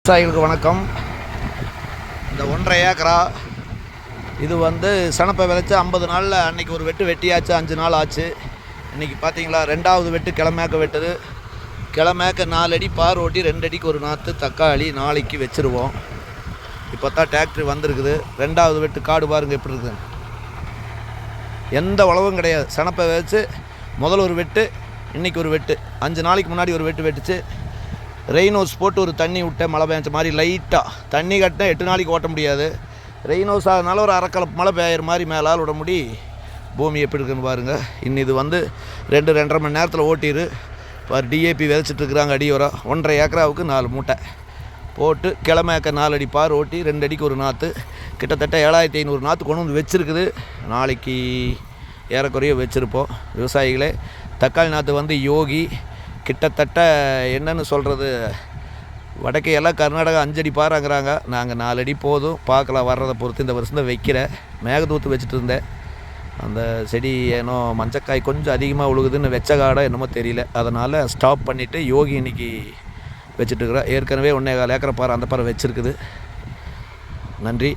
விவசாயிகளுக்கு வணக்கம். இந்த 1.5 ஏக்கரா இது சனப்பை விதைச்சி 50 நாளில் அன்றைக்கி ஒரு வெட்டு வெட்டியாச்சு. 5 நாள் ஆச்சு. இன்றைக்கி பார்த்தீங்களா 2வது வெட்டு கிழமேக்க வெட்டுது. கிழமேக்க 4 அடி பார் ஓட்டி 2 அடிக்கு ஒரு நாற்று தக்காளி நாளைக்கு வச்சுருவோம். இப்போ தான் டிராக்டர் வந்திருக்குது. 2வது வெட்டு காடு பாருங்கள் எப்படி இருக்குது. எந்த உழவும் கிடையாது. சனப்பை விதைச்சி முதல் ஒரு வெட்டு, இன்றைக்கி ஒரு வெட்டு, 5 நாளைக்கு முன்னாடி ஒரு வெட்டு வெட்டுச்சு. ரெயின் ஹவுஸ் போட்டு ஒரு தண்ணி விட்டேன். மழை பெஞ்ச மாதிரி லைட்டாக தண்ணி கட்டினா 8 நாளைக்கு ஓட்ட முடியாது. ரெயின் ஹவுஸ் ஆகிறதுனால ஒரு அரைக்கலப்பு மழை பெய்கிற மாதிரி மேலால் விட முடி. பூமி எப்படி இருக்குன்னு பாருங்கள். இன்னும் இது 2-2.5 மணி நேரத்தில் ஓட்டிடு. இப்போ டிஏபி விதைச்சிட்ருக்குறாங்க. அடி உரம் 1.5 ஏக்கராவுக்கு 4 மூட்டை போட்டு கிழமேக்க 4 அடி பார் ஓட்டி 2 அடிக்கு ஒரு நாற்று கிட்டத்தட்ட 7500 நாற்று கொண்டு வந்து வச்சுருக்குது. நாளைக்கு ஏறக்குறைய வச்சுருப்போம். விவசாயிகளே, தக்காளி நாற்று யோகி கிட்டத்தட்ட என்னன்னு சொல்கிறது, வடக்கே எல்லாம் கர்நாடகா 5 அடி பாருங்கிறாங்க. நாங்கள் 4 அடி போதும், பார்க்கலாம் வர்றதை பொறுத்து. இந்த வருஷம் தான் வைக்கிறேன். மேகதூத்து வச்சுட்டு இருந்தேன். அந்த செடி ஏன்னோ மஞ்சக்காய் கொஞ்சம் அதிகமாக உழுகுதுன்னு வெச்ச காடை என்னமோ தெரியல. அதனால் ஸ்டாப் பண்ணிவிட்டு யோகி இன்றைக்கி வச்சுட்டுருக்குறேன். ஏற்கனவே 1.25 ஏக்கரை பாரு அந்த பாறை வச்சுருக்குது. நன்றி.